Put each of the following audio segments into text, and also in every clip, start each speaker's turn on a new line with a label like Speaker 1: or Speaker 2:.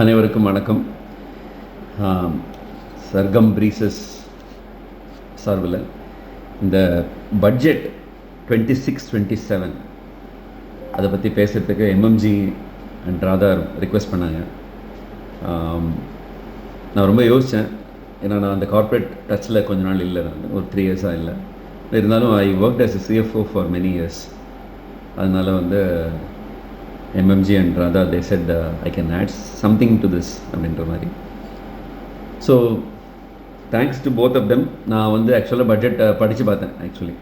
Speaker 1: அனைவருக்கும் வணக்கம். சர்க்கம் பிரீசஸ் சார்பில் இந்த பட்ஜெட் 26-27 அதை பற்றி பேசுகிறதுக்கு எம்எம்ஜி அண்ட் ராதர் ரிக்வெஸ்ட் பண்ணாங்க. நான் ரொம்ப யோசித்தேன். ஏன்னா நான் அந்த கார்ப்பரேட் டச்சில் கொஞ்ச நாள் இல்லை, நான் ஒரு 3 இயர்ஸாக இல்லை. இருந்தாலும் ஐ worked as a CFO for many years. அதனால் MMG and Radha, they said I can add something to this அப்படின்ற மாதிரி. So thanks to both of them. நான் ஆக்சுவலாக பட்ஜெட் படித்து பார்த்தேன். ஆக்சுவலி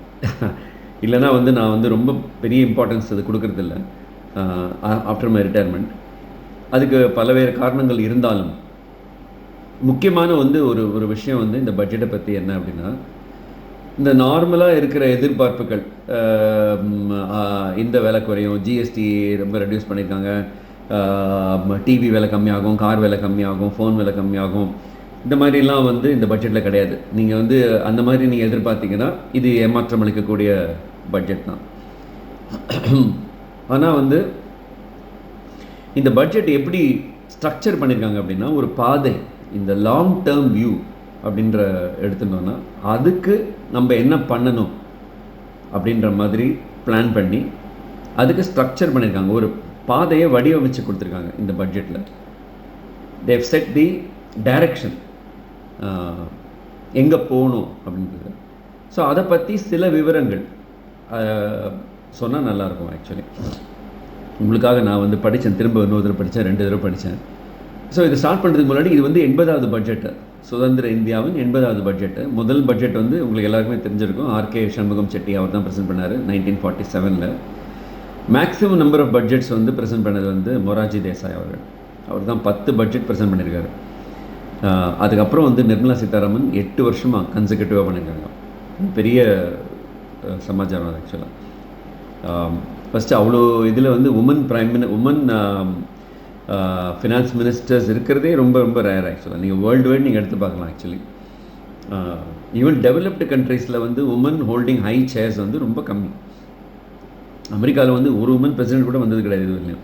Speaker 1: இல்லைனா நான் ரொம்ப பெரிய இம்பார்ட்டன்ஸ் அது கொடுக்கறதில்ல ஆஃப்டர் மை ரிட்டையர்மெண்ட். அதுக்கு பலவேறு காரணங்கள் இருந்தாலும் முக்கியமான ஒரு விஷயம் இந்த பட்ஜெட்டை பற்றி என்ன அப்படின்னா, இந்த நார்மலாக இருக்கிற எதிர்பார்ப்புகள், இந்த விலை குறையும், ஜிஎஸ்டி ரொம்ப ரெடியூஸ் பண்ணியிருக்காங்க, டிவி விலை கம்மியாகும், கார் விலை கம்மியாகும், ஃபோன் விலை கம்மியாகும், இந்த மாதிரிலாம் இந்த பட்ஜெட்டில் கிடையாது. நீங்கள் அந்த மாதிரி நீங்கள் எதிர்பார்த்தீங்கன்னா இது ஏமாற்றம் அளிக்கக்கூடிய பட்ஜெட் தான். ஆனால் இந்த பட்ஜெட் எப்படி ஸ்ட்ரக்சர் பண்ணியிருக்காங்க அப்படின்னா, ஒரு பாதை, இந்த லாங் டேர்ம் வியூ அப்படின்ற எடுத்துட்டோன்னா அதுக்கு நம்ம என்ன பண்ணணும் அப்படின்ற மாதிரி பிளான் பண்ணி அதுக்கு ஸ்ட்ரக்சர் பண்ணியிருக்காங்க. ஒரு பாதையை வடிவமைச்சு கொடுத்துருக்காங்க இந்த பட்ஜெட்டில். தேவ் செட் தி டைரக்ஷன், எங்கே போகணும் அப்படின்றது. ஸோ அதை பற்றி சில விவரங்கள் சொன்னால் நல்லாயிருக்கும். ஆக்சுவலி உங்களுக்காக நான் படித்தேன், திரும்ப இன்னொரு தடவை படித்தேன், 2 தடவை படித்தேன். ஸோ இது ஸ்டார்ட் பண்ணுறதுக்கு முன்னாடி இது 80வது பட்ஜெட்டு, சுதந்திர இந்தியாவின் 80வது பட்ஜெட்டு. முதல் பட்ஜெட் உங்களுக்கு எல்லாருக்குமே தெரிஞ்சிருக்கும். ஆர்கே சண்முகம் செட்டி அவர் தான் ப்ரெசென்ட் பண்ணார் 1947. Maximum number of budgets present பண்ணது மொரார்ஜி தேசாய் அவர்கள். அவர் தான் 10 பட்ஜெட் ப்ரெசென்ட் பண்ணியிருக்காரு. அதுக்கப்புறம் நிர்மலா சீதாராமன் 8 வருஷமாக கன்செக்யூட்டிவாக பண்ணியிருக்காங்க. பெரிய சமாச்சாரம் அது. ஆக்சுவலாக ஃபஸ்ட்டு அவ்வளோ இதில் உமன் ஃபினான்ஸ் மினிஸ்டர்ஸ் இருக்கிறதே ரொம்ப ரொம்ப ரேர். ஆக்சுவலாக நீங்கள் வேர்ல்டு வைட் நீங்கள் எடுத்து பார்க்கலாம். ஆக்சுவலி ஈவன் டெவலப்டு கண்ட்ரீஸில் உமன் ஹோல்டிங் ஹை சேர்ஸ் ரொம்ப கம்மி. அமெரிக்காவில் ஒரு உமன் பிரசிடென்ட் கூட வந்தது கிடையாது இது வரையும்.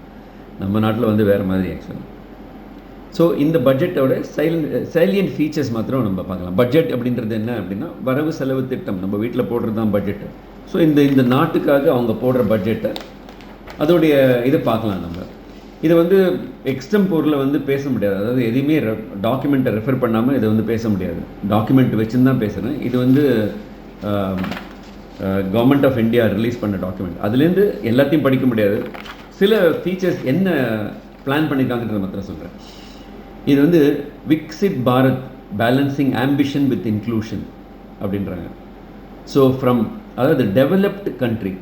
Speaker 1: நம்ம நாட்டில் வேறு மாதிரி. ஆக்சுவலி ஸோ இந்த பட்ஜெட்டோட சைலியன்ட் ஃபீச்சர்ஸ் மாத்திரம் நம்ம பார்க்கலாம். பட்ஜெட் அப்படின்றது என்ன அப்படின்னா, வரவு செலவு திட்டம். நம்ம வீட்டில் போடுறது தான் பட்ஜெட்டு. ஸோ இந்த நாட்டுக்காக அவங்க போடுற பட்ஜெட்டை, அதோடைய இதை பார்க்கலாம். நம்ம இதை எக்ஸ்டம்போரில் பேச முடியாது. அதாவது எதையுமே டாக்குமெண்ட்டை ரெஃபர் பண்ணாமல் இதை பேச முடியாது. டாக்குமெண்ட் வச்சுன்னு தான் பேசுகிறேன். இது கவர்மெண்ட் ஆஃப் இந்தியா ரிலீஸ் பண்ண டாக்குமெண்ட். அதுலேருந்து எல்லாத்தையும் படிக்க முடியாது. சில ஃபீச்சர்ஸ் என்ன பிளான் பண்ணியிருக்காங்கன்றத மாத்திரம் சொல்கிறேன். இது Viksit Bharat balancing ambition with inclusion அப்படின்றாங்க. ஸோ அதாவது developed country,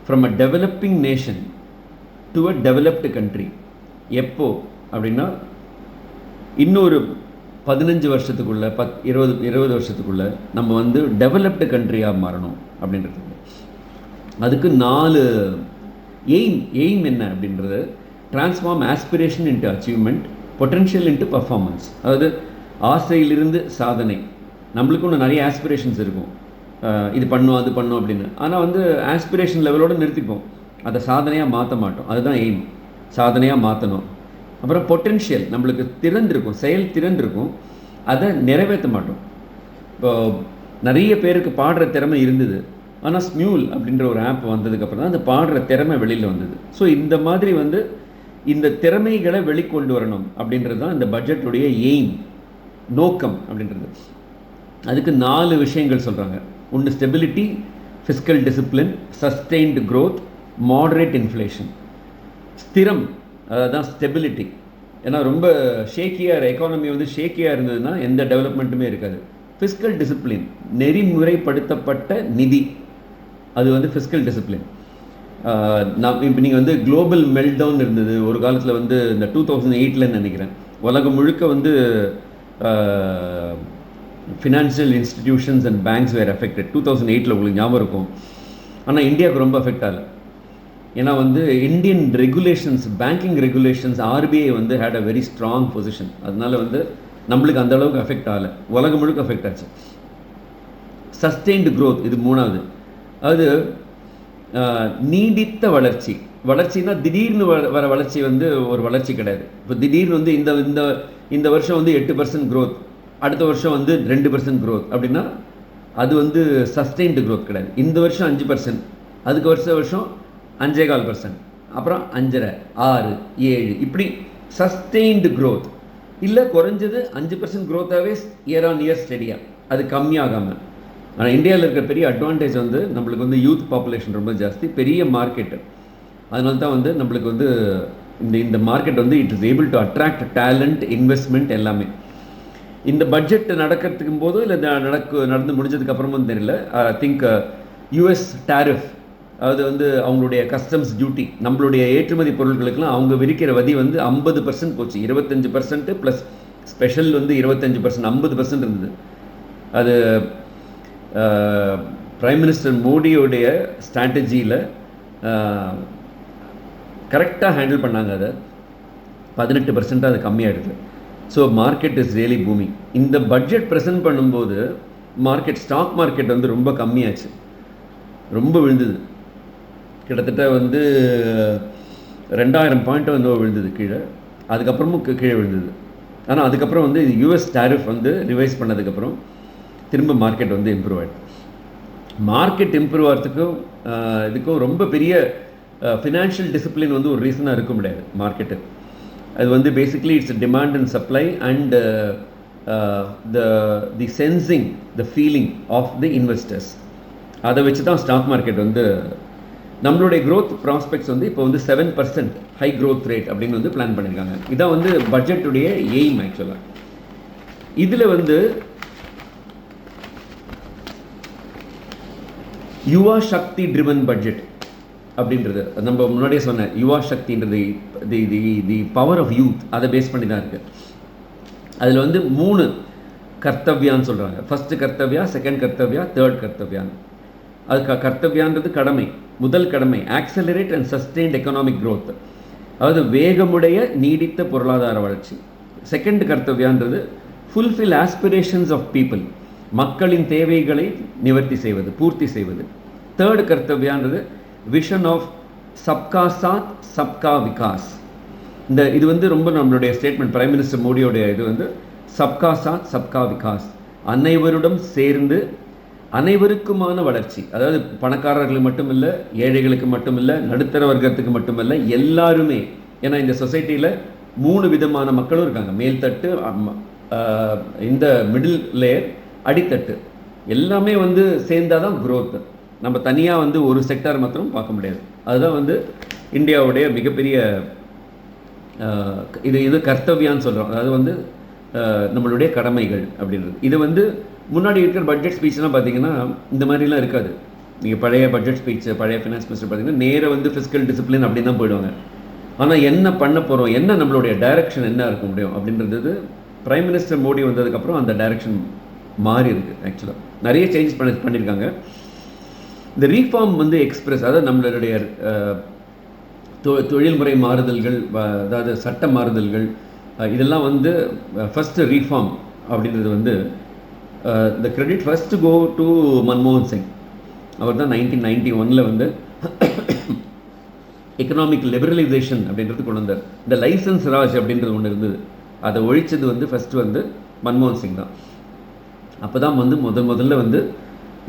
Speaker 1: from a developing nation to a developed country. எப்போ அப்படின்னா, இன்னொரு 15 வருஷத்துக்குள்ளே 20 வருஷத்துக்குள்ளே நம்ம டெவலப்டு கண்ட்ரியாக மாறணும் அப்படின்றது. அதுக்கு 4 எய்ம் என்ன அப்படின்றது, transform aspiration into achievement, potential into performance. அதாவது ஆசையிலிருந்து சாதனை. நம்மளுக்கும் நிறைய ஆஸ்பிரேஷன்ஸ் இருக்கும், இது பண்ணும் அது பண்ணும் அப்படின்னு. ஆனால் ஆஸ்பிரேஷன் லெவலோடு நிறுத்திப்போம், அதை சாதனையாக மாற்ற மாட்டோம். அதுதான் எய்ம், சாதனையாக மாற்றணும். அப்புறம் பொட்டென்ஷியல், நம்மளுக்கு திறந்திருக்கும், செயல் திறந்திருக்கும், அதை நிறைவேற்ற மாட்டோம். இப்போ நிறைய பேருக்கு பாடுற திறமை இருந்தது, ஆனால் ஸ்மியூல் அப்படின்ற ஒரு ஆப் வந்ததுக்கப்புறம் தான் அந்த பாடுற திறமை வெளியில் வந்தது. ஸோ இந்த மாதிரி இந்த திறமைகளை வெளிக்கொண்டு வரணும் அப்படின்றது தான் இந்த பட்ஜெட்டுடைய எய்ம், நோக்கம் அப்படின்றது. அதுக்கு 4 விஷயங்கள் சொல்கிறாங்க. ஒன்று stability, fiscal discipline, sustained growth, moderate inflation. ஸ்திரம், அதுதான் ஸ்டெபிலிட்டி. ஏன்னா ரொம்ப ஷேக்கியாக எக்கானமி ஷேக்கியாக இருந்ததுன்னா எந்த டெவலப்மெண்ட்டுமே இருக்காது. ஃபிஸ்கல் டிசிப்ளின், நெறிமுறைப்படுத்தப்பட்ட நிதி, அது ஃபிஸ்கல் டிசிப்ளின். இப்போ நீங்கள் குளோபல் மெல்டவுன் இருந்தது ஒரு காலத்தில், இந்த 2008 நினைக்கிறேன். உலகம் முழுக்க financial institutions and banks were affected. 2008 உங்களுக்கு ஞாபகம் இருக்கும். ஆனால் இந்தியாவுக்கு ரொம்ப அஃபெக்ட் ஆகலை. ஏன்னா Indian regulations, banking regulations, RBI had a very strong position. அதனால நம்மளுக்கு அந்த அளவுக்கு அஃபெக்ட் ஆகலை. உலகம் முழுக்க அஃபெக்ட் ஆச்சு. சஸ்டெயின்டு க்ரோத், இது 3வது. அது நீடித்த வளர்ச்சி. வளர்ச்சினா திடீர்னு வர வளர்ச்சி வந்து ஒரு வளர்ச்சி கிடையாது. இப்போ திடீர்னு வந்து இந்த இந்த இந்த வருஷம் வந்து 8% growth, அடுத்த வருஷம் வந்து 2% growth அப்படின்னா அது வந்து சஸ்டெயின்டு growth கிடையாது. இந்த வருஷம் 5%, அதுக்கு வருஷம் 5.25%, அப்புறம் 5.5, 6, 7 இப்படி சஸ்டெயின்டு growth. இல்லை குறைஞ்சது 5% growth-ஆகவே இயர் ஆன் இயர் ஸ்டெடியாக, அது கம்மியாகாமல். ஆனால் இந்தியாவில் இருக்கிற பெரிய அட்வான்டேஜ் வந்து நம்மளுக்கு வந்து யூத் பாப்புலேஷன் ரொம்ப ஜாஸ்தி, பெரிய மார்க்கெட்டு. அதனால தான் வந்து நம்மளுக்கு வந்து இந்த மார்க்கெட் வந்து it is able to attract talent, investment எல்லாமே. இந்த பட்ஜெட் நடக்கிறதுக்கும் போதும் இல்லை நடந்து முடிஞ்சதுக்கு அப்புறமும் தெரியல. ஐ திங்க் யூஎஸ் டேரிஃப், அது வந்து அவங்களுடைய கஸ்டம்ஸ் டியூட்டி, நம்மளுடைய ஏற்றுமதி பொருட்களுக்கெல்லாம் அவங்க விரிக்கிற வரி வந்து 50% போச்சு. 25% ப்ளஸ் ஸ்பெஷல் வந்து 25%, 50% இருந்தது. அது பிரைம் மினிஸ்டர் மோடியோடைய ஸ்ட்ராட்டஜியில் கரெக்டாக ஹேண்டில் பண்ணாங்க. அதை 18% அது கம்மியாகிடுது. So market is really booming. இந்த பட்ஜெட் ப்ரெசென்ட் பண்ணும்போது மார்க்கெட், ஸ்டாக் மார்க்கெட் வந்து ரொம்ப கம்மியாச்சு, ரொம்ப விழுந்தது. கிட்டத்தட்ட வந்து 2000 பாயிண்ட் வந்து விழுந்தது கீழே. அதுக்கப்புறமும் கீழே விழுந்தது. ஆனால் அதுக்கப்புறம் வந்து யூஎஸ் டேரிஃப் வந்து ரிவைஸ் பண்ணதுக்கப்புறம் திரும்ப மார்க்கெட் வந்து இம்ப்ரூவ் ஆகிடுது. மார்க்கெட் இம்ப்ரூவ் ஆகிறதுக்கும் இதுக்கும் ரொம்ப பெரிய ஃபினான்ஷியல் டிசிப்ளின் வந்து ஒரு ரீசனாக இருக்க முடியாது மார்க்கெட்டு. அது வந்து basically it's demand and supply and the sensing, the feeling of the investors. அதை வச்சு தான் ஸ்டாக் மார்க்கெட் வந்து நம்மளுடைய க்ரோத் ப்ராஸ்பெக்ட்ஸ் வந்து இப்போ வந்து 7% ஹை க்ரோத் ரேட் அப்படின்னு வந்து பிளான் பண்ணியிருக்காங்க. இதான் வந்து பட்ஜெட்டுடைய எய்ம் ஆக்சுவலாக. இதில் வந்து யுவா சக்தி ட்ரிவன் பட்ஜெட் அப்படின்றது நம்ம முன்னாடியே சொன்னேன். யுவா சக்தின்றது தி பவர் ஆஃப் யூத், அதை பேஸ் பண்ணி தான் இருக்குது. அதில் வந்து 3 கர்த்தவ்யான்னு சொல்கிறாங்க. ஃபஸ்ட்டு கர்த்தவ்யா, செகண்ட் கர்த்தவ்யா, தேர்ட் கர்த்தவ்யான்னு. அது கர்த்தவ்யான்றது கடமை, முதல் கடமை accelerate and sustained economic growth, அதாவது வேகமுடைய நீடித்த பொருளாதார வளர்ச்சி. செகண்ட் கர்த்தவ்யான்றது ஃபுல்ஃபில் ஆஸ்பிரேஷன்ஸ் ஆஃப் பீப்புள், மக்களின் தேவைகளை நிவர்த்தி செய்வது, பூர்த்தி செய்வது. தேர்ட் கர்த்தவ்யான்றது விஷன் ஆஃப் சப்கா சாத் சப்கா விகாஸ். இது வந்து ரொம்ப நம்மளுடைய ஸ்டேட்மெண்ட், பிரைம் மினிஸ்டர் மோடியோடைய இது வந்து சப்கா சாத் சப்கா விகாஸ், அனைவருடன் சேர்ந்து அனைவருக்குமான வளர்ச்சி. அதாவது பணக்காரர்களுக்கு மட்டும் இல்லை, ஏழைகளுக்கு மட்டும் இல்லை, நடுத்தர வர்க்கத்துக்கு மட்டும் இல்லை, எல்லாருமே. ஏன்னா இந்த சொசைட்டியில் 3 விதமான மக்களும் இருக்காங்க. மேல்தட்டு, இந்த மிடில் லேயர், அடித்தட்டு. எல்லாமே வந்து சேர்ந்தால் தான் க்ரோத். நம்ம தனியாக வந்து ஒரு செக்டார் மாத்திரம் பார்க்க முடியாது. அதுதான் வந்து இந்தியாவுடைய மிகப்பெரிய இது கர்த்தவ்யான்னு சொல்கிறோம். அதாவது வந்து நம்மளுடைய கடமைகள் அப்படின்றது. இது வந்து முன்னாடி இருக்கிற பட்ஜெட் ஸ்பீச்லாம் பார்த்தீங்கன்னா இந்த மாதிரிலாம் இருக்காது. நீங்கள் பழைய பட்ஜெட் ஸ்பீச், பழைய ஃபினான்ஸ் மினிஸ்டர் பார்த்தீங்கன்னா நேராக வந்து ஃபிஸ்கல் டிசிப்ளின் அப்படி தான் போயிடுவாங்க. ஆனால் என்ன பண்ண போகிறோம், என்ன நம்மளுடைய டைரக்ஷன் என்ன இருக்க முடியும் அப்படின்றது பிரைம் மினிஸ்டர் மோடி வந்ததுக்கப்புறம் அந்த டைரக்ஷன் மாறி இருக்குது. ஆக்சுவலாக நிறைய சேஞ்சஸ் பண்ணியிருக்காங்க. இந்த ரீஃபார்ம் வந்து எக்ஸ்பிரஸ், அதாவது நம்மளுடைய தொழில்முறை மாறுதல்கள், அதாவது சட்ட மாறுதல்கள், இதெல்லாம் வந்து ஃபஸ்ட்டு ரீஃபார்ம் அப்படின்றது வந்து the credit first go to மன்மோகன் சிங். அவர் தான் 1991 வந்து எக்கனாமிக் லிபரலைசேஷன் அப்படின்றது கொண்டு வந்தார். இந்த லைசன்ஸ் ராஜ் அப்படின்றது ஒன்று இருந்தது, அதை ஒழிச்சது வந்து ஃபஸ்ட்டு வந்து மன்மோகன் சிங் தான். அப்போ தான் வந்து முதல்ல வந்து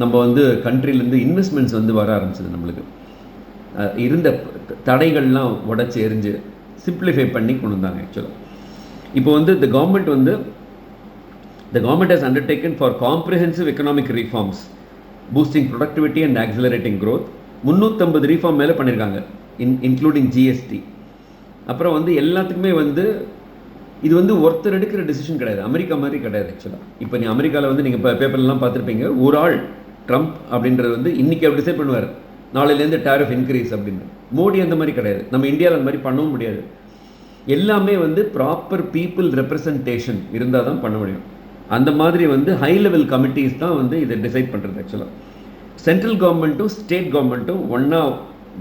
Speaker 1: நம்ம வந்து கண்ட்ரிலேருந்து இன்வெஸ்ட்மெண்ட்ஸ் வந்து வர ஆரம்பிச்சது. நம்மளுக்கு இருந்த தடைகள்லாம் உடச்சி எரிஞ்சு சிம்பிளிஃபை பண்ணி கொண்டு வந்தாங்க. ஆக்சுவலாக இப்போ வந்து the government has undertaken for comprehensive economic reforms boosting productivity and accelerating growth. 350 reform மேலே பண்ணியிருக்காங்க, இன்க்ளூடிங் ஜிஎஸ்டி. அப்புறம் வந்து எல்லாத்துக்குமே வந்து இது வந்து ஒருத்தர் எடுக்கிற டிசிஷன் கிடையாது, அமெரிக்கா மாதிரி கிடையாது. ஆக்சுவலாக இப்போ நீ அமெரிக்காவில் வந்து நீங்கள் பேப்பர்லாம் பார்த்துருப்பீங்க, ஒரு ஆள் ட்ரம்ப் அப்படின்றது வந்து இன்றைக்கி அப்படி டிசைட் பண்ணுவார், நாளையிலேருந்து டேரிஃப் இன்க்ரீஸ் அப்படின்னு. மோடி அந்த மாதிரி கிடையாது, நம்ம இந்தியாவில் அந்த மாதிரி பண்ணவும் முடியாது. எல்லாமே வந்து ப்ராப்பர் பீப்புள் ரெப்ரசன்டேஷன் இருந்தால் தான் பண்ண முடியும். அந்த மாதிரி வந்து ஹை லெவல் கமிட்டிஸ் தான் வந்து இதை டிசைட் பண்ணுறது. ஆக்சுவலாக சென்ட்ரல் கவர்மெண்ட்டும் ஸ்டேட் கவர்மெண்ட்டும் ஒன்றா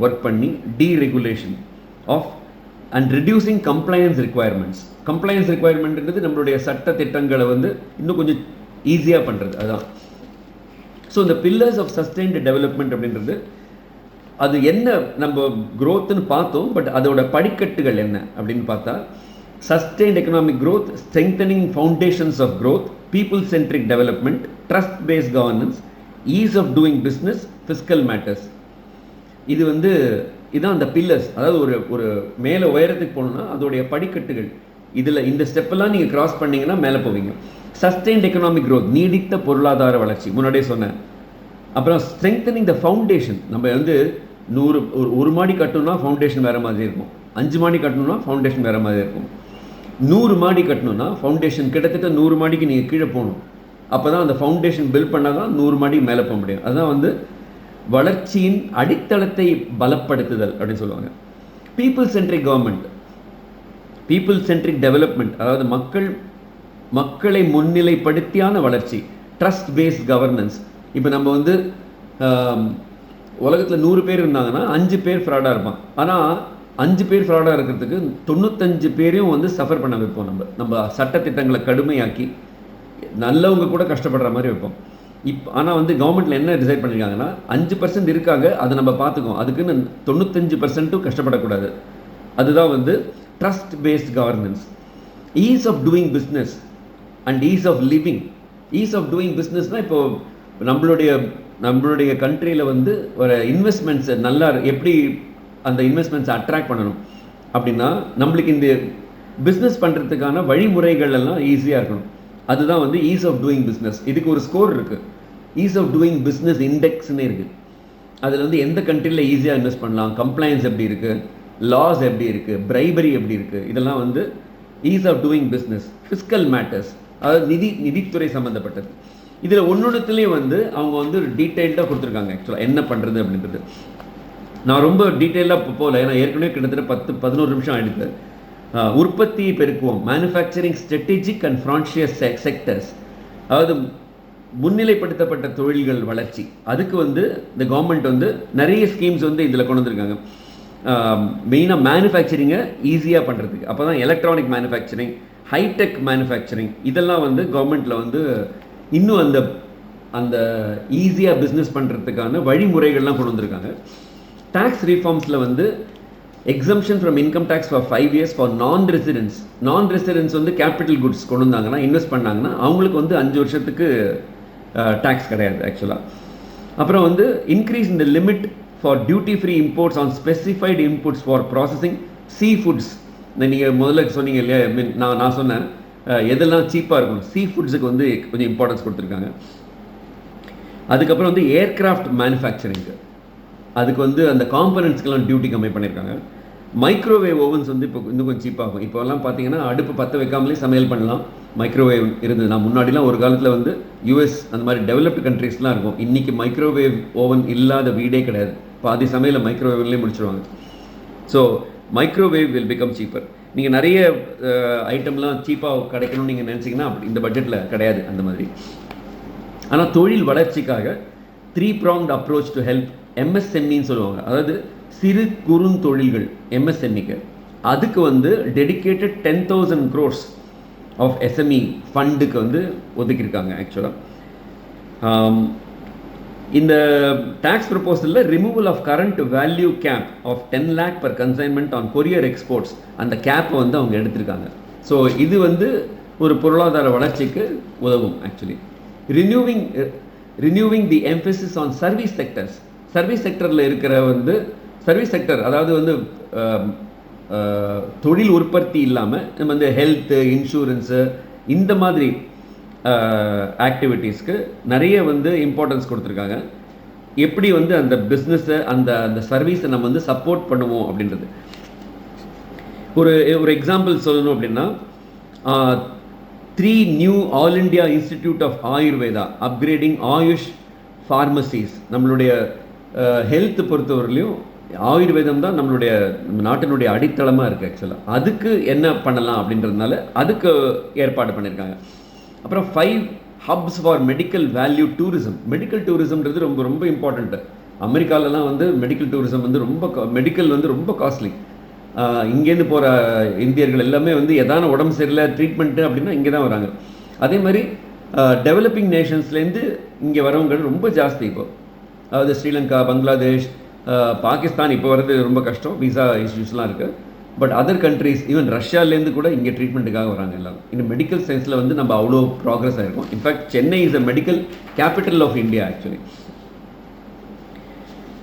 Speaker 1: ஒர்க் பண்ணி deregulation of and reducing compliance requirements. Compliance ரிக்குவயர்மெண்ட்ன்றது நம்மளுடைய சட்ட திட்டங்களை வந்து இன்னும் கொஞ்சம் ஈஸியாக பண்ணுறது, அதுதான். ஸோ இந்த பில்லர்ஸ் ஆஃப் சஸ்டெயின்டு டெவலப்மெண்ட் அப்படின்றது அது என்ன நம்ம growthன்னு பார்த்தோம், பட் அதோட படிக்கட்டுகள் என்ன அப்படின்னு பார்த்தா, sustained economic growth, strengthening foundations of growth, people centric development, trust based governance, ease of doing business, fiscal matters. இது வந்து இதான் அந்த பில்லர்ஸ். அதாவது ஒரு மேலே உயரத்துக்கு போகணும்னா அதோடைய படிக்கட்டுகள். இதில் இந்த ஸ்டெப்பெல்லாம் நீங்கள் கிராஸ் பண்ணிங்கன்னா மேலே போவீங்க. சஸ்டெயின்ட் எக்கனாமிக் க்ரோத், நீடித்த பொருளாதார வளர்ச்சி, முன்னாடியே சொன்னேன். அப்புறம் ஸ்ட்ரெங்தனிங் த ஃபவுண்டேஷன். நம்ம வந்து ஒரு மாடி கட்டணும்னா ஃபவுண்டேஷன் வேறு மாதிரி இருக்கும், 5 மாடி கட்டணும்னா ஃபவுண்டேஷன் வேறு மாதிரி இருக்கும். 100 மாடி கட்டணும்னா ஃபவுண்டேஷன் கிட்டத்தட்ட 100 மாடிக்கு நீங்கள் கீழே போகணும். அப்போ தான் அந்த ஃபவுண்டேஷன் பில்ட் பண்ணால் தான் 100 மாடி மேலே போக முடியும். அதுதான் வந்து வளர்ச்சியின் அடித்தளத்தை பலப்படுத்துதல் அப்படின்னு சொல்லுவாங்க. People centric government, people centric development, அதாவது மக்களை முன்னிலைப்படுத்தியான வளர்ச்சி. Trust based governance. இப்போ நம்ம வந்து உலகத்தில் 100 பேர் இருந்தாங்கன்னா 5 பேர் ஃப்ராடாக இருப்பான். ஆனால் 5 பேர் ஃப்ராடாக இருக்கிறதுக்கு 95 பேரையும் வந்து சஃபர் பண்ண வைப்போம். நம்ம சட்டத்திட்டங்களை கடுமையாக்கி நல்லவங்க கூட கஷ்டப்படுற மாதிரி வைப்போம். ஆனால் வந்து கவர்மெண்ட்டில் என்ன டிசைட் பண்ணியிருக்காங்கன்னா 5% இருக்காங்க, அதை நம்ம பார்த்துக்கோம், அதுக்குன்னு 95%ம் கஷ்டப்படக்கூடாது. அதுதான் வந்து trust based governance. Ease of doing business and ease of living. Ease of doing பிஸ்னஸ்னால் இப்போது நம்மளுடைய கண்ட்ரியில் வந்து ஒரு இன்வெஸ்ட்மெண்ட்ஸை நல்லா எப்படி அந்த இன்வெஸ்ட்மெண்ட்ஸை அட்ராக்ட் பண்ணணும் அப்படின்னா, நம்மளுக்கு இந்த பிஸ்னஸ் பண்ணுறதுக்கான வழிமுறைகள் எல்லாம் ஈஸியாக இருக்கணும். அதுதான் வந்து ஈஸ் ஆஃப் டூயிங் பிஸ்னஸ். இதுக்கு ஒரு ஸ்கோர் இருக்குது, ஈஸ் ஆஃப் டூயிங் பிஸ்னஸ் இண்டெக்ஸ்னே இருக்குது. அதில் வந்து எந்த கண்ட்ரியில் ஈஸியாக இன்வெஸ்ட் பண்ணலாம், கம்ப்ளைன்ஸ் எப்படி இருக்குது, லாஸ் எப்படி இருக்குது, பிரைபரி எப்படி இருக்குது, இதெல்லாம் வந்து ease of doing business. Fiscal matters, அதாவது நிதித்துறை சம்மந்தப்பட்டது. இதில் ஒன்னொன்றுத்துலேயும் வந்து அவங்க வந்து டீட்டெயில்டாக கொடுத்துருக்காங்க ஆக்சுவலாக என்ன பண்ணுறது அப்படின்றது. நான் ரொம்ப டீட்டெயிலாக போகல, ஏன்னா ஏற்கனவே கிட்டத்தட்ட 10-11 நிமிஷம் ஆகிடுது. உற்பத்தியை பெருக்குவோம், மேனுஃபேக்சரிங் ஸ்ட்ராட்டஜிக் அண்ட் ஃப்ரான்ஷியஸ் செக்டர்ஸ், அதாவது முன்னிலைப்படுத்தப்பட்ட தொழில்கள் வளர்ச்சி. அதுக்கு வந்து இந்த கவர்மெண்ட் வந்து நிறைய ஸ்கீம்ஸ் வந்து இதில் கொண்டு வந்திருக்காங்க. மெயினாக மேனுஃபேக்சரிங்கை ஈஸியாக பண்ணுறதுக்கு. அப்போ தான் எலக்ட்ரானிக் மேனுஃபேக்சரிங், ஹைடெக் மேனுஃபேக்சரிங், இதெல்லாம் வந்து கவர்மெண்ட்டில் வந்து இன்னும் அந்த ஈஸியாக பிஸ்னஸ் பண்ணுறதுக்கான வழிமுறைகள்லாம் கொண்டு வந்திருக்காங்க. டேக்ஸ் ரீஃபார்ம்ஸில் வந்து exemption from income tax for 5 years for non residence வந்து கேபிட்டல் குட்ஸ் கொண்டு வந்தாங்கன்னா, இன்வெஸ்ட் பண்ணாங்கன்னா அவங்களுக்கு வந்து 5 வருஷத்துக்கு டேக்ஸ் கிடையாது ஆக்சுவலாக. அப்புறம் வந்து இன்க்ரீஸ் இந்த limit for duty free imports on specified inputs for processing sea foods. நீங்கள் முதல்ல சொன்னீங்க இல்லையா, நான் சொன்னேன் எதெல்லாம் சீப்பாக இருக்கும், சீ ஃபுட்ஸுக்கு வந்து கொஞ்சம் இம்பார்ட்டன்ஸ் கொடுத்துருக்காங்க. அதுக்கப்புறம் வந்து ஏர்க்ராஃப்ட் மேனுஃபேக்சரிங்கு, அதுக்கு வந்து அந்த காம்பனன்ட்ஸ்க்கெல்லாம் டியூட்டி கம்மி பண்ணியிருக்காங்க. மைக்ரோவேவ் ஓவன்ஸ் வந்து இப்போ இன்னும் கொஞ்சம் சீப்பாகும். இப்போல்லாம் பார்த்தீங்கன்னா அடுப்பு பற்ற வைக்காமலே சமையல் பண்ணலாம், மைக்ரோவேவ் இருந்தது. நான் முன்னாடிலாம் ஒரு காலத்தில் வந்து யூஎஸ் அந்த மாதிரி டெவலப்டு கண்ட்ரீஸ்லாம் இருக்கும். இன்றைக்கி மைக்ரோவேவ் ஓவன் இல்லாத வீடே கிடையாது. பாதி சமையலை மைக்ரோவேவ்லேயே முடிச்சுருவாங்க. So microwave will become cheaper. நீங்கள் நிறைய ஐட்டம்லாம் சீப்பாக கிடைக்கணும்னு நீங்கள் நினச்சிங்கன்னா அப்படி இந்த பட்ஜெட்டில் கிடையாது அந்த மாதிரி. ஆனால் தொழில் வளர்ச்சிக்காக 3-pronged approach to help எம்எஸ்எம்இன்னு சொல்லுவாங்க, அதாவது சிறு குறுந்தொழில்கள் எம்எஸ்எம்இக்கு. அதுக்கு வந்து டெடிக்கேட்டட் 10,000 crores ஆஃப் எஸ்எம்இ ஃபண்டுக்கு வந்து ஒதுக்கியிருக்காங்க ஆக்சுவலாக. இந்த டேக்ஸ் ப்ரொபோசலில் removal of current value cap of 10 lakh per consignment on courier exports, அந்த கேப்பை வந்து அவங்க எடுத்திருக்காங்க. ஸோ இது வந்து ஒரு பொருளாதார வளர்ச்சிக்கு உதவும் actually. Renewing the emphasis on service sectors. Service செக்டரில் இருக்கிற வந்து சர்வீஸ் செக்டர், அதாவது வந்து தொழில் உற்பத்தி இல்லாமல் நம்ம வந்து ஹெல்த்து, இன்சூரன்ஸு, இந்த மாதிரி ஆக்டிவிட்டீஸ்க்கு நிறைய வந்து இம்பார்ட்டன்ஸ் கொடுத்துருக்காங்க. எப்படி வந்து அந்த பிஸ்னஸை அந்த சர்வீஸை நம்ம வந்து சப்போர்ட் பண்ணுவோம் அப்படின்றது. ஒரு எக்ஸாம்பிள் சொல்லணும் அப்படின்னா, 3 new All India Institute of Ayurveda upgrading AYUSH pharmacies. நம்மளுடைய ஹெல்த் பொறுத்தவரையிலையும் ஆயுர்வேதம் தான் நம்ம நாட்டினுடைய அடித்தளமாக இருக்குது ஆக்சுவலாக. அதுக்கு என்ன பண்ணலாம் அப்படின்றதுனால அதுக்கு ஏற்பாடு பண்ணியிருக்காங்க. அப்புறம் 5 hubs for medical value tourism. Medical டூரிசம்ன்றது ரொம்ப ரொம்ப இம்பார்ட்டண்ட்டு. அமெரிக்காலலாம் வந்து மெடிக்கல் டூரிசம் வந்து மெடிக்கல் வந்து ரொம்ப காஸ்ட்லி. இங்கேருந்து போகிற இந்தியர்கள் எல்லாமே வந்து எதான உடம்பு சரியில்லை ட்ரீட்மெண்ட்டு அப்படின்னா இங்கே தான் வராங்க. அதே மாதிரி டெவலப்பிங் நேஷன்ஸ்லேருந்து இங்கே வரவங்க ரொம்ப ஜாஸ்தி இப்போ. அதாவது ஸ்ரீலங்கா, பங்களாதேஷ், பாகிஸ்தான் இப்போ வர்றது ரொம்ப கஷ்டம், விசா இஷ்யூஸ்லாம் இருக்குது. பட் அதர் கண்ட்ரீஸ், ஈவன் ரஷ்யாலேருந்து கூட இங்கே ட்ரீட்மெண்ட்டுக்காக வராங்க எல்லாரும். இந்த மெடிக்கல் சயின்ஸில் வந்து நம்ம அவ்வளோ ப்ராக்ரஸ் ஆகிருக்கோம். In fact Chennai is a medical capital of India actually.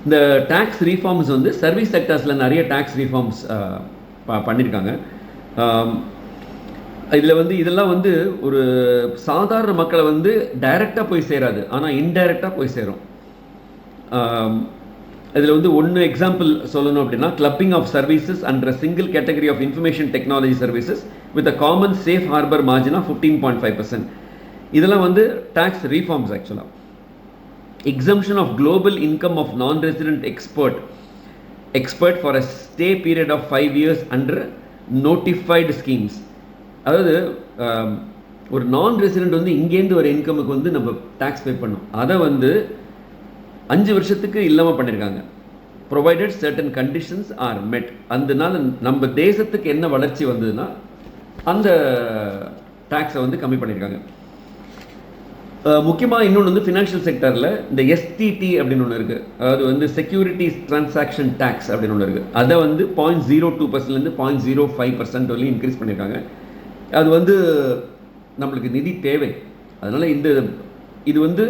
Speaker 1: இந்த டேக்ஸ் ரீஃபார்ம்ஸ் வந்து சர்வீஸ் செக்டர்ஸில் நிறைய டேக்ஸ் ரீஃபார்ம்ஸ் பண்ணியிருக்காங்க. இதில் வந்து இதெல்லாம் வந்து ஒரு சாதாரண மக்களை வந்து டைரெக்டாக போய் சேராது, ஆனால் இன்டைரக்டாக போய் சேரும். இதில் வந்து ஒன்று எக்ஸாம்பிள் சொல்லணும் அப்படின்னா, clubbing of services under single category of information technology services with a common safe harbour margin of 15.5%. இதெல்லாம் வந்து டேக்ஸ் ரீஃபார்ம்ஸ் ஆக்சுவலாக. Exemption of global income of non resident expert for a stay period of 5 years under notified schemes. அதாவது ஒரு நான் resident வந்து இங்கேருந்து ஒரு இன்கமுக்கு வந்து நம்ம டேக்ஸ் பே பண்ணோம், அதை வந்து 5 வருஷத்துக்கு இல்லாமல் பண்ணியிருக்காங்க. ப்ரொவைடட் சர்டன் கண்டிஷன்ஸ் ஆர் மெட். அதனால நம்ம தேசத்துக்கு என்ன வளர்ச்சி வந்ததுன்னா அந்த டேக்ஸை வந்து கம்மி பண்ணியிருக்காங்க. முக்கியமாக இன்னொன்று வந்து ஃபினான்ஷியல் செக்டரில் இந்த எஸ்டிடி அப்படின்னு ஒன்று இருக்குது, அதாவது வந்து செக்யூரிட்டிஸ் டிரான்சாக்ஷன் டேக்ஸ் அப்படின்னு ஒன்று இருக்குது. அதை வந்து 0.02%லேருந்து 0.05% வரையும் இன்க்ரீஸ் பண்ணியிருக்காங்க. அது வந்து நம்மளுக்கு நிதி தேவை, அதனால் இது வந்து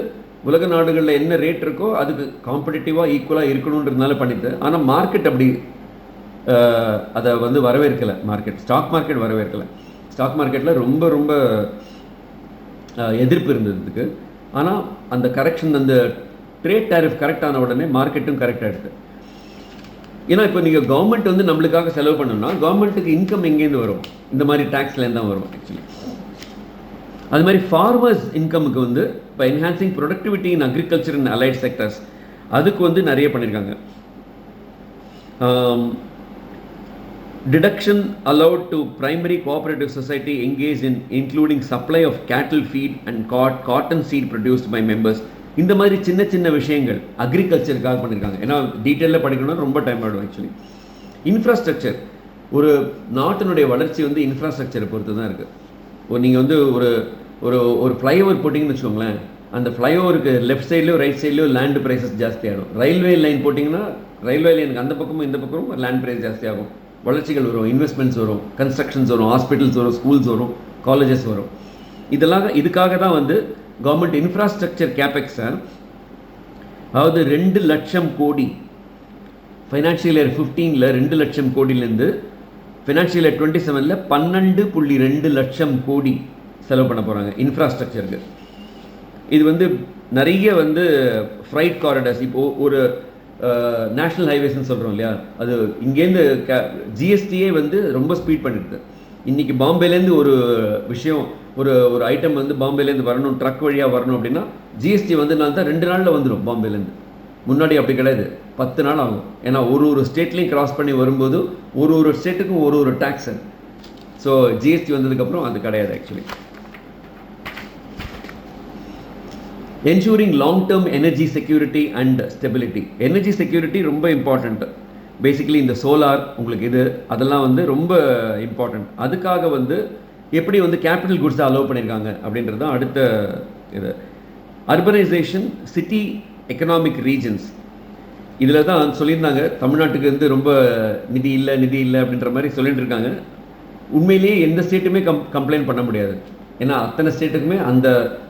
Speaker 1: உலக நாடுகளில் என்ன ரேட் இருக்கோ அதுக்கு காம்படிட்டிவாக ஈக்குவலாக இருக்கணுன்றதுனால பண்ணிட்டு, ஆனால் மார்க்கெட் அப்படி அதை வந்து வரவேற்கலை. ஸ்டாக் மார்க்கெட் வரவேற்கலை. ஸ்டாக் மார்க்கெட்டில் ரொம்ப ரொம்ப எதிர்ப்பு இருந்ததுக்கு. ஆனால் அந்த கரெக்ஷன், அந்த ட்ரேட் டேரிஃப் கரெக்டான உடனே மார்க்கெட்டும் கரெக்டாக எடுத்து. ஏன்னா இப்போ நீங்கள் கவர்மெண்ட் வந்து நம்மளுக்காக செலவு பண்ணணும்னா கவர்மெண்ட்டுக்கு இன்கம் எங்கேருந்து வரும்? இந்த மாதிரி டேக்ஸ்லேருந்து தான் வரும் ஆக்சுவலி. அது மாதிரி ஃபார்மர்ஸ் இன்கமுக்கு வந்து இப்போ enhancing productivity in agriculture and allied sectors, அதுக்கு வந்து நிறைய பண்ணியிருக்காங்க. Deduction allowed to primary cooperative society engage in including supply of cattle feed and cotton seed produced by members. இந்த மாதிரி சின்ன சின்ன விஷயங்கள் அக்ரிகல்ச்சருக்காக பண்ணியிருக்காங்க. ஏன்னா டீட்டெயிலில் படிக்கணும்னா ரொம்ப டைம் ஆகிடும் ஆக்சுவலி. இன்ஃப்ராஸ்ட்ரக்சர், ஒரு நாட்டினுடைய வளர்ச்சி வந்து இன்ஃப்ராஸ்ட்ரக்சரை பொறுத்து தான் இருக்குது. நீங்கள் வந்து ஒரு ஒரு ஒரு ஃப்ளைஓவர் போட்டிங்கன்னு வச்சுக்கோங்களேன், அந்த ஃப்ளைஓவருக்கு லெஃப்ட் சைட்லேயோ ரைட் சைட்லேயோ லேண்ட் ப்ரைஸஸ் ஜாஸ்தி ஆகிடும். ரயில்வே லைன் போட்டிங்கன்னா ரயில்வே லைனுக்கு அந்த பக்கமும் இந்த பக்கமும் லேண்ட் ப்ரைஸ் ஜாஸ்தி ஆகும். வளர்ச்சிகள் வரும், இன்வெஸ்ட்மெண்ட்ஸ் வரும், கன்ஸ்ட்ரக்ஷன்ஸ் வரும், ஹாஸ்பிட்டல்ஸ் வரும், ஸ்கூல்ஸ் வரும், காலேஜஸ் வரும். இதுக்காக தான் வந்து கவர்மெண்ட் இன்ஃப்ராஸ்ட்ரக்சர் கேபெக்ஸை, அதாவது 2 லட்சம் கோடி, ஃபைனான்ஷியல் இயர் 15ல் 2 லட்சம் கோடியிலேருந்து ஃபினான்ஷியல் இயர் 27ல் 12.2 லட்சம் கோடி செலவு பண்ண போகிறாங்க இன்ஃப்ராஸ்ட்ரக்சருக்கு. இது வந்து நிறைய வந்து ஃப்ரைட் காரிடர்ஸ், இப்போது ஒரு நேஷ்னல் ஹைவேஸ்ன்னு சொல்கிறோம் இல்லையா, அது இங்கேருந்து ஜிஎஸ்டியே வந்து ரொம்ப ஸ்பீட் பண்ணிடுது. இன்றைக்கி பாம்பேலேருந்து ஒரு விஷயம், ஒரு ஐட்டம் வந்து பாம்பேலேருந்து வரணும், ட்ரக் வழியாக வரணும் அப்படின்னா ஜிஎஸ்டி வந்து தான் 2 நாளில் வந்துடும் பாம்பேலேருந்து. முன்னாடி அப்படி கிடையாது, 10 நாள் ஆகும். ஏன்னா ஒரு ஸ்டேட்லேயும் கிராஸ் பண்ணி வரும்போது ஒரு ஸ்டேட்டுக்கும் ஒரு டேக்ஸு. ஸோ ஜிஎஸ்டி வந்ததுக்கப்புறம் அது கிடையாது actually. Ensuring long term energy security and stability. Energy security ரொம்ப இம்பார்ட்டண்ட். பேசிக்கலி இந்த சோலார் உங்களுக்கு அதெல்லாம் வந்து ரொம்ப இம்பார்ட்டண்ட். அதுக்காக வந்து எப்படி வந்து கேபிட்டல் குட்ஸை அலோவ் பண்ணியிருக்காங்க அப்படின்றது தான் அடுத்த இது. அர்பனைசேஷன், சிட்டி எக்கனாமிக் ரீஜன்ஸ், இதில் தான் சொல்லியிருந்தாங்க தமிழ்நாட்டுக்கு வந்து ரொம்ப நிதி இல்லை அப்படின்ற மாதிரி சொல்லிட்டு இருக்காங்க. உண்மையிலேயே எந்த ஸ்டேட்டுமே கம்ப்ளைண்ட் பண்ண முடியாது. ஏன்னா அத்தனை ஸ்டேட்டுக்குமே அந்த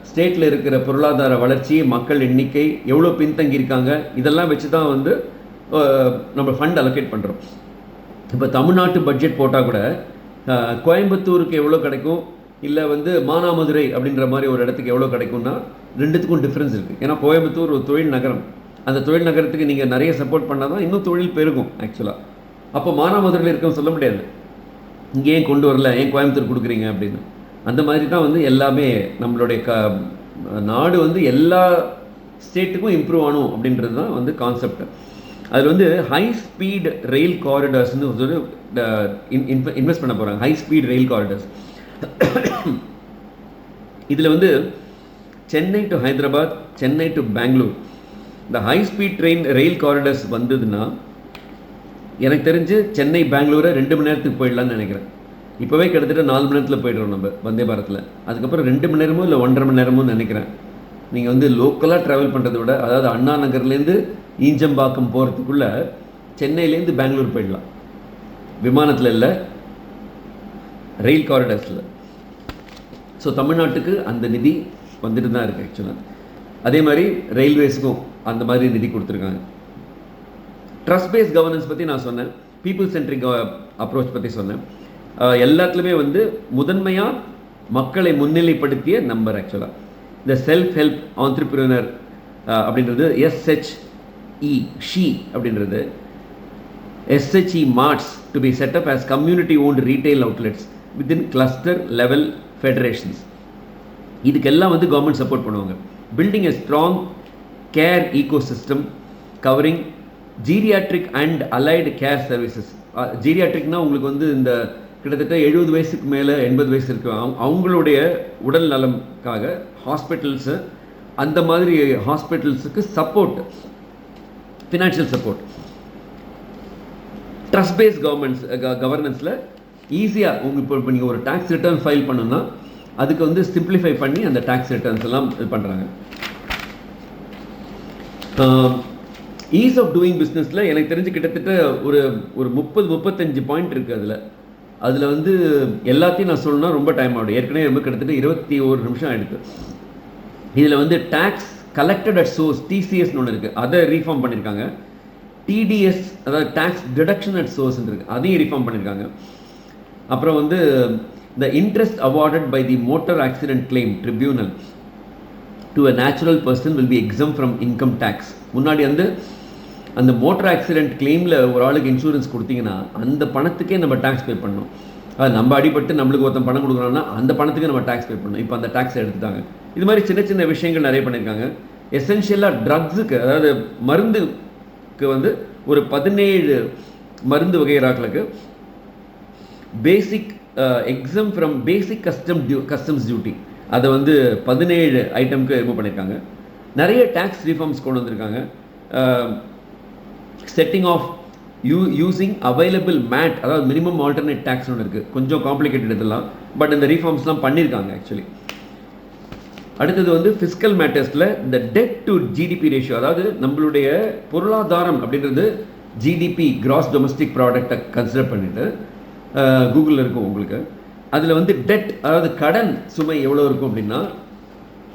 Speaker 1: ஸ்டேட்டில் இருக்கிற பொருளாதார வளர்ச்சி, மக்கள் எண்ணிக்கை, எவ்வளோ பின்தங்கி இருக்காங்க, இதெல்லாம் வச்சு தான் வந்து நம்ம ஃபண்ட் அலோகேட் பண்ணுறோம். இப்போ தமிழ்நாட்டு பட்ஜெட் போட்டால் கூட கோயம்புத்தூருக்கு எவ்வளோ கிடைக்கும், இல்லை வந்து மானாமதுரை அப்படின்ற மாதிரி ஒரு இடத்துக்கு எவ்வளோ கிடைக்கும்னா ரெண்டுத்துக்கும் டிஃப்ரென்ஸ் இருக்குது. ஏன்னா கோயம்புத்தூர் ஒரு தொழில் நகரம், அந்த தொழில் நகரத்துக்கு நீங்கள் நிறைய சப்போர்ட் பண்ணால் தான் இன்னும் தொழில் பெருகும் ஆக்சுவலாக. அப்போ மானாமதுரையில் இருக்கவும் சொல்ல முடியாது, இங்கே ஏன் கொண்டு வரல, ஏன் கோயம்புத்தூர் கொடுக்குறீங்க அப்படின்னு. அந்த மாதிரி தான் வந்து எல்லாமே நம்மளுடைய நாடு வந்து எல்லா ஸ்டேட்டுக்கும் இம்ப்ரூவ் ஆகணும் அப்படின்றது தான் வந்து கான்செப்ட். அதில் வந்து ஹை ஸ்பீட் ரயில் காரிடார்ஸ்னு ஒரு இன்வெஸ்ட் பண்ண போகிறாங்க. ஹை ஸ்பீட் ரயில் காரிடார்ஸ், இதில் வந்து சென்னை டு ஹைதராபாத், சென்னை டு பெங்களூர், இந்த ஹை ஸ்பீட் ரயில் காரிடார்ஸ் வந்ததுன்னா எனக்கு தெரிஞ்சு சென்னை பெங்களூரை 2 மணி நேரத்துக்கு போயிடலான்னு நினைக்கிறேன். இப்போவே கிட்டத்தட்ட 4 மணி நேரத்தில் போய்டுறோம் நம்ம வந்தே பாரத்தில். அதுக்கப்புறம் 2 மணி நேரமோ இல்லை 1.5 மணி நேரமோ நினைக்கிறேன். நீங்கள் வந்து லோக்கலாக ட்ராவல் பண்ணுறதை விட, அதாவது அண்ணா நகர்லேருந்து ஈஞ்சம்பாக்கம் போகிறதுக்குள்ளே சென்னையிலேருந்து பெங்களூர் போயிடலாம். விமானத்தில் இல்லை, ரயில் காரிடார்ஸில். ஸோ தமிழ்நாட்டுக்கு அந்த நிதி வந்துட்டு தான் இருக்குது ஆக்சுவலாக. அதே மாதிரி ரயில்வேஸுக்கும் அந்த மாதிரி நிதி கொடுத்துருக்காங்க. ட்ரஸ்ட் பேஸ்ட் கவர்னன்ஸ் பற்றி நான் சொன்னேன், பீப்புள் சென்ட்ரிக் அப்ரோச் பற்றி சொன்னேன். எல்லாத்துலேயுமே வந்து முதன்மையாக மக்களை முன்னிலைப்படுத்திய நம்பர் ஆக்சுவலாக. இந்த செல்ஃப் ஹெல்ப் ஆண்டர்பிரினர் அப்படின்றது SHE அப்படின்றது SHE marts to be set up as community owned retail outlets within cluster level federations. இதுக்கெல்லாம் வந்து கவர்மெண்ட் சப்போர்ட் பண்ணுவாங்க. Building a strong care ecosystem covering geriatric and allied care services. ஜீரியாட்ரிக்னா உங்களுக்கு வந்து இந்த கிட்டத்தட்ட 70 வயசுக்கு மேலே 80 வயசு இருக்கு அவங்களுடைய உடல் நலம்காக ஹாஸ்பிட்டல்ஸு, அந்த மாதிரி ஹாஸ்பிட்டல்ஸுக்கு support, financial support. Trust based கவர்னன்ஸில் ஈஸியாக உங்களுக்கு இப்போ நீங்கள் ஒரு டேக்ஸ் ரிட்டர்ன் ஃபைல் பண்ணணும்னா அதுக்கு வந்து சிம்பிளிஃபை பண்ணி அந்த டேக்ஸ் ரிட்டர்ன்ஸ் எல்லாம் இது பண்ணுறாங்க. ஈஸ் ஆஃப் டூயிங் பிஸ்னஸில் எனக்கு தெரிஞ்சு கிட்டத்தட்ட ஒரு 30-35 பாயிண்ட் இருக்குது. அதில் வந்து எல்லாத்தையும் நான் சொல்லணும்னா ரொம்ப டைம் ஆகிடும். ஏற்கனவே ரொம்ப கிட்டத்தட்ட 21 நிமிஷம் ஆகிடுது. இதில் வந்து டேக்ஸ் கலெக்டட் அட் சோர்ஸ் TCSன்னு ஒன்று இருக்குது, அதை ரீஃபார்ம் பண்ணியிருக்காங்க. TDS அதாவது டேக்ஸ் டிடக்ஷன் அட் சோர்ஸ்ன்னு இருக்குது, அதையும் ரீஃபார்ம் பண்ணியிருக்காங்க. அப்புறம் வந்து the interest awarded by the motor accident claim tribunal to a natural person will be exempt from income tax. முன்னாடி வந்து அந்த மோட்டர் ஆக்சிடென்ட் கிளைமில் ஒரு ஆளுக்கு இன்சூரன்ஸ் கொடுத்தீங்கன்னா அந்த பணத்துக்கே நம்ம டேக்ஸ் பே பண்ணணும். அது நம்ம அடிபட்டு நம்மளுக்கு ஒருத்தன் பணம் கொடுக்குறோன்னா அந்த பணத்துக்கு நம்ம டேக்ஸ் பே பண்ணணும். இப்போ அந்த டேக்ஸை எடுத்துட்டாங்க. இது மாதிரி சின்ன சின்ன விஷயங்கள் நிறைய பண்ணியிருக்காங்க. எசென்ஷியலாக ட்ரக்ஸுக்கு, அதாவது மருந்துக்கு வந்து ஒரு 17 மருந்து வகைராக்களுக்கு basic exempt from basic customs duty அதை வந்து 17 ஐட்டமுக்கு ரிமூவ் பண்ணியிருக்காங்க. நிறைய டேக்ஸ் ரிஃபார்ம்ஸ் கொண்டு வந்திருக்காங்க. Setting of using available mat, அதாவது மினிமம் ஆல்டர்னேட் டேக்ஸ் ஒன்று இருக்குது. கொஞ்சம் காம்ப்ளிகேட்டட் இதெல்லாம், பட் இந்த ரீஃபார்ம்ஸ்லாம் பண்ணியிருக்காங்க ஆக்சுவலி. அடுத்தது வந்து ஃபிஸ்கல் மேட்டர்ஸில் இந்த டெட் டு ஜிடிபி ரேஷியோ, அதாவது நம்மளுடைய பொருளாதாரம் அப்படின்றது ஜிடிபி கிராஸ் டொமஸ்டிக் ப்ராடக்டை கன்சிடர் பண்ணிவிட்டு கூகுளில் இருக்கும் உங்களுக்கு. அதில் வந்து டெட், அதாவது கடன் சுமை எவ்வளோ இருக்கும் அப்படின்னா,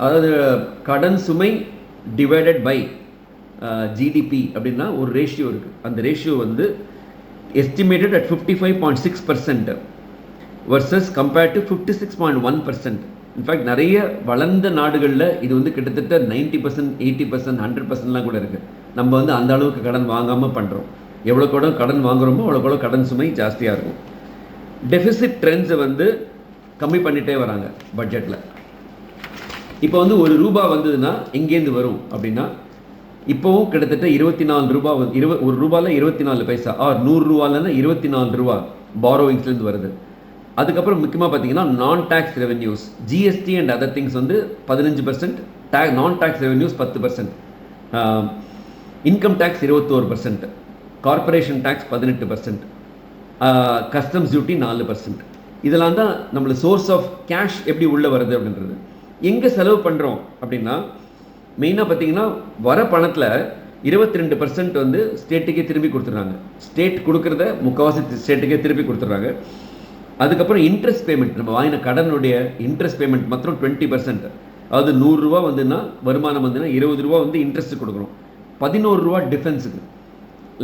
Speaker 1: அதாவது கடன் சுமை டிவைடட் பை ஜிடிபி அப்படின்னா ஒரு ரேஷியோ இருக்குது. அந்த ரேஷியோ வந்து estimated at 55.6% versus compared to 56.1%. In fact நிறைய வளர்ந்த நாடுகளில் இது வந்து கிட்டத்தட்ட 90%, 80%, 100%லாம் கூட இருக்குது. நம்ம வந்து அந்த அளவுக்கு கடன் வாங்காமல் பண்ணுறோம். எவ்வளோ கடன் வாங்குகிறோமோ அவ்வளோ கடன் சுமை ஜாஸ்தியாக இருக்கும். டெஃபிசிட் ட்ரெண்ட்ஸை வந்து கம்மி பண்ணிகிட்டே வராங்க பட்ஜெட்டில். இப்போ வந்து ₹1 வந்ததுன்னா எங்கேருந்து வரும் அப்படின்னா, இப்போவும் கிட்டத்தட்ட ₹24 ₹1 24 பைசா, ஆர் ₹100 ₹24 பாரோவிங்ஸ்லேருந்து வருது. அதுக்கப்புறம் முக்கியமாக பார்த்தீங்கன்னா non tax revenues, GST and other things வந்து 15%, non tax revenues 10%, income tax 21%, corporation tax 18%, customs duty 4%. இதெல்லாம் தான் நம்மளுக்கு சோர்ஸ் ஆஃப் கேஷ் எப்படி உள்ளே வருது அப்படின்றது. எங்கே செலவு பண்ணுறோம் அப்படின்னா, மெயினாக பார்த்தீங்கன்னா வர பணத்தில் 22% வந்து ஸ்டேட்டுக்கே திருப்பி கொடுத்துட்றாங்க. ஸ்டேட் கொடுக்குறத முக்கால்வாசி ஸ்டேட்டுக்கே திருப்பி கொடுத்துட்றாங்க. அதுக்கப்புறம் இன்ட்ரெஸ்ட் பேமெண்ட், நம்ம வாங்கின கடனுடைய இன்ட்ரெஸ்ட் பேமெண்ட் மாத்திரம் 20%. அதாவது ₹100 வந்துன்னா வருமானம் வந்துன்னா ₹20 வந்து இன்ட்ரெஸ்ட் கொடுக்குறோம். ₹11 டிஃபென்ஸுக்கு,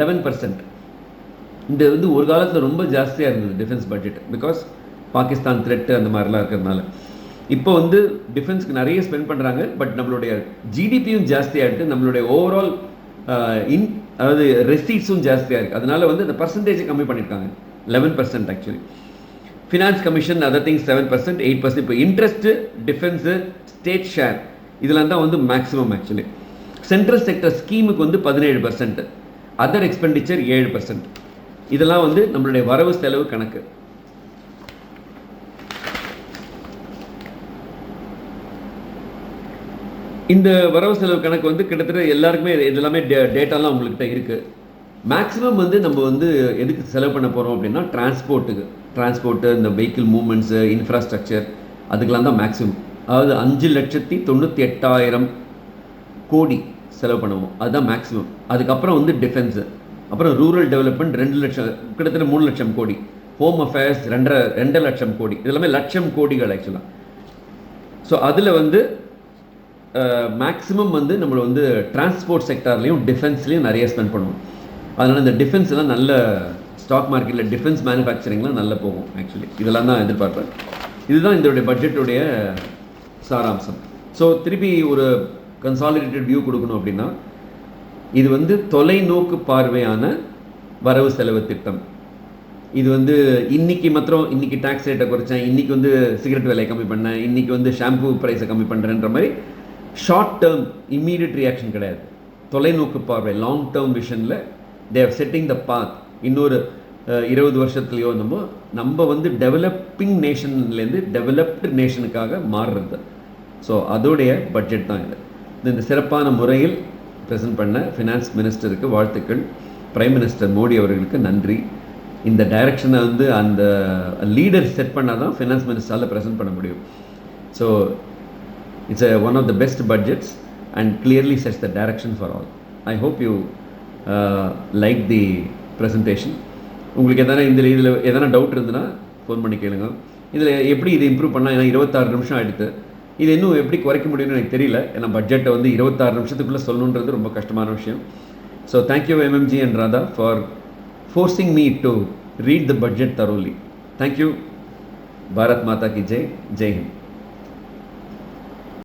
Speaker 1: 11%. இந்த வந்து ஒரு காலத்தில் ரொம்ப ஜாஸ்தியாக இருந்தது defence budget, because Pakistan thread அந்த மாதிரிலாம் இருக்கிறதுனால. இப்போ வந்து டிஃபென்ஸ்க்கு நிறைய ஸ்பெண்ட் பண்ணுறாங்க, பட் நம்மளுடைய ஜிடிபியும் ஜாஸ்தியாகிட்டு, நம்மளுடைய ஓவரால் அதாவது ரெசீட்ஸும் ஜாஸ்தியாக இருக்குது. அதனால வந்து அந்த பர்சன்டேஜை கம்மி பண்ணியிருக்காங்க, 11% actually. Finance commission other things 7%, 8%. இப்போ இன்ட்ரெஸ்ட்டு, டிஃபென்ஸு, ஸ்டேட் ஷேர் இதெல்லாம் தான் வந்து மேக்ஸிமம் ஆக்சுவலி. சென்ட்ரல் செக்டர் ஸ்கீமுக்கு வந்து 17%, அதர் எக்ஸ்பெண்டிச்சர் 7%. இதெல்லாம் வந்து நம்மளுடைய வரவு செலவு கணக்கு. இந்த வரவு செலவு கணக்கு வந்து கிட்டத்தட்ட எல்லாருக்குமே இதெல்லாமே டேட்டாலாம் உங்கள்கிட்ட இருக்குது. மேக்ஸிமம் வந்து நம்ம வந்து எதுக்கு செலவு பண்ண போகிறோம் அப்படின்னா டிரான்ஸ்போர்ட்டு, இந்த வெஹிக்கிள் மூவ்மெண்ட்ஸு, இன்ஃப்ராஸ்ட்ரக்சர், அதுக்கெலாம் தான் மேக்ஸிமம். அதாவது 5,98,000 கோடி செலவு பண்ணுவோம், அதுதான் மேக்ஸிமம். அதுக்கப்புறம் வந்து டிஃபென்ஸு, அப்புறம் ரூரல் டெவலப்மெண்ட் 2 லட்சம், கிட்டத்தட்ட 3 லட்சம் கோடி, ஹோம் அஃபேர்ஸ் 2 லட்சம் கோடி, இதெல்லாமே லட்சம் கோடிகள் ஆக்சுவலாக. ஸோ அதில் வந்து மேக்ஸிமம் வந்து நம்மளை வந்து டிரான்ஸ்போர்ட் செக்டார்லேயும் டிஃபென்ஸ்லேயும் நிறைய ஸ்பெண்ட் பண்ணுவோம். அதனால் இந்த டிஃபென்ஸ்லாம் நல்ல ஸ்டாக் மார்க்கெட்டில் டிஃபென்ஸ் மேனுஃபேக்சரிங்லாம் நல்லா போகும் ஆக்சுவலி. இதெல்லாம் தான் எதிர்பார்ப்பேன். இதுதான் இதோடைய பட்ஜெட்டுடைய சாராம்சம். ஸோ திருப்பி ஒரு கன்சாலிடேட்டட் வியூ கொடுக்கணும் அப்படின்னா, இது வந்து தொலைநோக்கு பார்வையான வரவு செலவு திட்டம். இது வந்து இன்றைக்கி மாத்திரம் இன்றைக்கி டேக்ஸ் ரேட்டை குறைச்சேன், இன்றைக்கி வந்து சிகரெட் விலையை கம்மி பண்ணேன், இன்றைக்கி வந்து ஷாம்பு ப்ரைஸை கம்மி பண்ணுறேன்ற மாதிரி ஷார்ட் டேர்ம் இம்மீடியட் ரியாக்ஷன் கிடையாது. தொலைநோக்கு பார்வை, லாங் டேர்ம் விஷனில் they are setting the path. இன்னொரு 20 வருஷத்துலையோ நம்ம வந்து டெவலப்பிங் நேஷன்லேருந்து டெவலப்டு நேஷனுக்காக மாறுறது. ஸோ அதோடைய பட்ஜெட் தான் இது. இந்த சிறப்பான முறையில் ப்ரெசென்ட் பண்ண ஃபினான்ஸ் மினிஸ்டருக்கு வாழ்த்துக்கள். பிரைம் மினிஸ்டர் மோடி அவர்களுக்கு நன்றி. இந்த டைரக்ஷனை வந்து அந்த லீடர் செட் பண்ணால் தான் ஃபினான்ஸ் மினிஸ்டரால் ப்ரெசென்ட் பண்ண முடியும். So it's one of the best budgets and clearly sets the direction for all. I hope you like the presentation. உங்களுக்கு இதில் எதனா டவுட் இருந்ததுன்னா ஃபோன் பண்ணி கேளுங்க. இதில் எப்படி இது இம்ப்ரூவ் பண்ணால், ஏன்னா 26 நிமிஷம் ஆகிடுது, இது இன்னும் எப்படி குறைக்க முடியும்னு எனக்கு தெரியல. ஏன்னா பட்ஜெட்டை வந்து 26 நிமிஷத்துக்குள்ளே சொல்லணுன்றது ரொம்ப கஷ்டமான விஷயம். So thank you MMG and Radha for forcing me to read the budget thoroughly. Thank you. Bharat Mata ki Jai. Jai Hind.